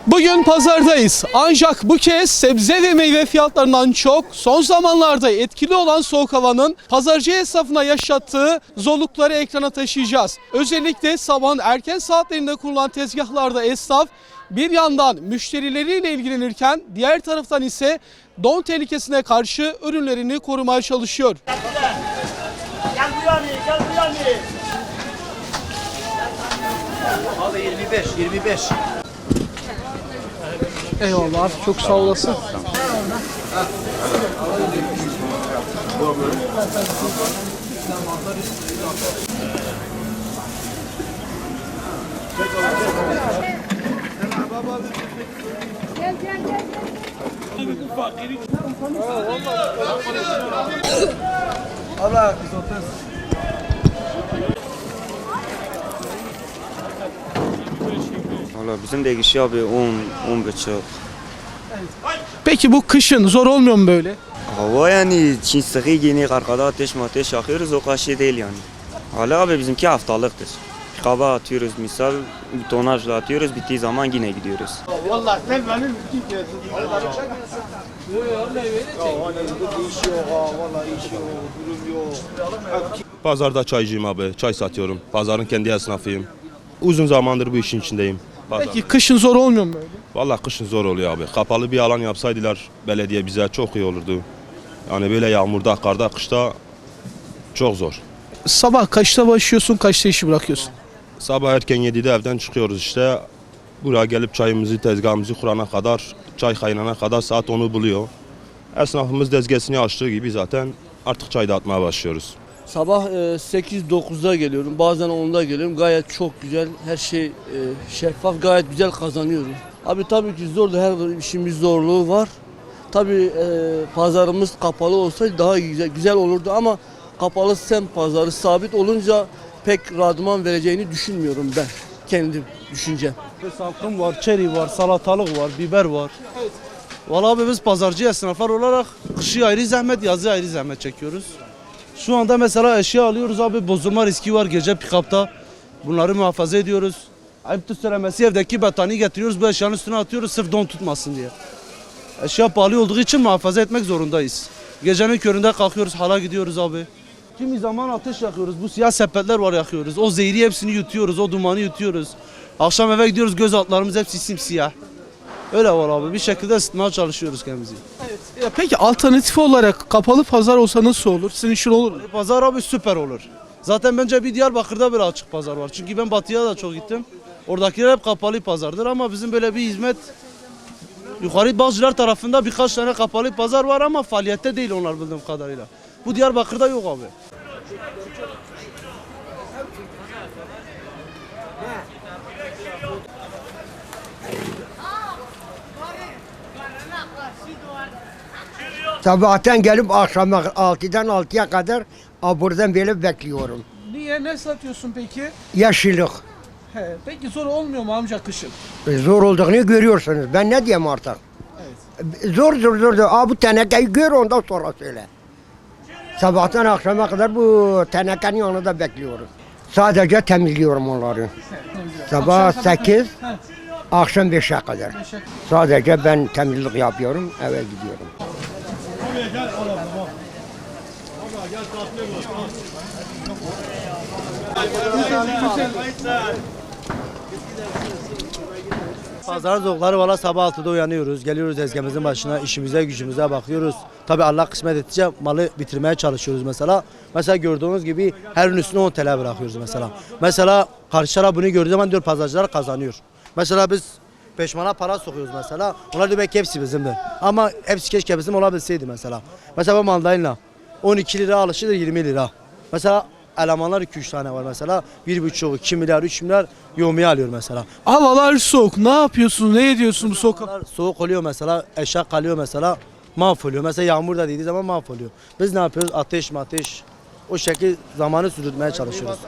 Bugün pazardayız. Ancak bu kez sebze ve meyve fiyatlarından çok son zamanlarda etkili olan soğuk havanın pazarcı esnafına yaşattığı zorlukları ekrana taşıyacağız. Özellikle sabahın erken saatlerinde kurulan tezgahlarda esnaf bir yandan müşterileriyle ilgilenirken diğer taraftan ise don tehlikesine karşı ürünlerini korumaya çalışıyor. Gel buraya. Abi 25. Eyvallah abi, çok sağ olasın. Allah biz oturuz. Valla bizim de kişi abi 10 buçuk. Peki bu kışın zor olmuyor mu böyle? Hava yani Çin sıkı giyinik, arkada ateş yakıyoruz, o kadar şey değil yani. Hala abi bizimki haftalıktır. Kaba atıyoruz misal, tonajla atıyoruz, bittiği zaman yine gidiyoruz. Vallahi sen benim Pazarda çaycıyım abi, çay satıyorum. Pazarın kendi esnafıyım. Uzun zamandır bu işin içindeyim. Peki kışın zor olmuyor mu böyle? Vallahi kışın zor oluyor abi. Kapalı bir alan yapsaydılar belediye bize çok iyi olurdu. Yani böyle yağmurda, karda, kışta çok zor. Sabah kaçta başlıyorsun, kaçta işi bırakıyorsun? Sabah erken 7'de evden çıkıyoruz işte. Buraya gelip çayımızı, tezgahımızı kurana kadar, çay kaynana kadar saat 10'u buluyor. Esnafımız dezgesini açtığı gibi zaten artık çay dağıtmaya başlıyoruz. Sabah 8-9'da geliyorum, bazen 10'da geliyorum. Gayet çok güzel, her şey şeffaf, gayet güzel kazanıyorum. Abi tabii ki zordu, her işimiz zorluğu var. Tabii pazarımız kapalı olsaydı daha güzel olurdu ama kapalı semt pazarı sabit olunca pek randıman vereceğini düşünmüyorum ben, kendim düşüncem. Salkım var, çeri var, salatalık var, biber var. Vallahi abi biz pazarcı esnaflar olarak kışı ayrı zahmet, yazı ayrı zahmet çekiyoruz. Şu anda mesela eşya alıyoruz abi, bozulma riski var gece pikapta. Bunları muhafaza ediyoruz. Ayıptır söylemesi evdeki battaniye getiriyoruz, bu eşyanın üstüne atıyoruz sırf don tutmasın diye. Eşya pahalı olduğu için muhafaza etmek zorundayız. Gecenin köründe kalkıyoruz, hala gidiyoruz abi. Kimi zaman ateş yakıyoruz, bu siyah sepetler var yakıyoruz. O zehri hepsini yutuyoruz, o dumanı yutuyoruz. Akşam eve gidiyoruz, göz altlarımız hepsi simsiyah. Öyle var abi, bir şekilde ısıtmaya çalışıyoruz kendimizi. Ya peki alternatif olarak kapalı pazar olsa nasıl olur? Sizin için olur mu? Pazar abi süper olur. Zaten bence bir Diyarbakır'da bir açık pazar var. Çünkü ben Batı'ya da çok gittim. Oradakiler hep kapalı pazardır ama bizim böyle bir hizmet yukarı Bağcılar tarafında birkaç tane kapalı pazar var ama faaliyette değil onlar bildiğim kadarıyla. Bu Diyarbakır'da yok abi. Sabahtan gelip akşama 6'dan 6'ya kadar buradan böyle bekliyorum. Niye? Ne satıyorsun peki? Yaşlılık. Peki zor olmuyor mu amca kışın? Zor olduğunu görüyorsunuz. Ben ne diyeyim artık? Zor. Bu tenekeyi gör ondan sonra söyle. Sabahtan akşama kadar bu tenekenin yanında bekliyoruz. Sadece temizliyorum onları. Sabah 8, akşam 5'e kadar. Sadece ben temizlik yapıyorum, eve gidiyorum. Pazarın zorlukları valla sabah 6'da uyanıyoruz. Geliyoruz tezgahımızın başına, işimize gücümüze bakıyoruz. Tabi Allah kısmet ettikçe malı bitirmeye çalışıyoruz mesela. Mesela gördüğünüz gibi her ürün üstüne 10 TL bırakıyoruz mesela. Mesela karşılara bunu gördüğü zaman diyor pazarcılar kazanıyor. Mesela biz peşmana para sokuyoruz mesela. Onlar diyor belki hepsi bizimdir. Ama hepsi keşke bizim olabilseydi mesela. Mesela bu mandalina 12 lira alışıdır 20 lira. Mesela elemanlar 2-3 tane var mesela. 1,5, 2 milyar, 3 milyar yoğumiye alıyor mesela. Havalar soğuk. Ne yapıyorsun? Ne ediyorsun bu soğuk? Soğuk oluyor mesela, eşya kalıyor mesela, mahvoluyor. Mesela yağmur da dediği zaman mahvoluyor. Biz ne yapıyoruz? Ateş o şekilde zamanı sürdürmeye çalışıyoruz.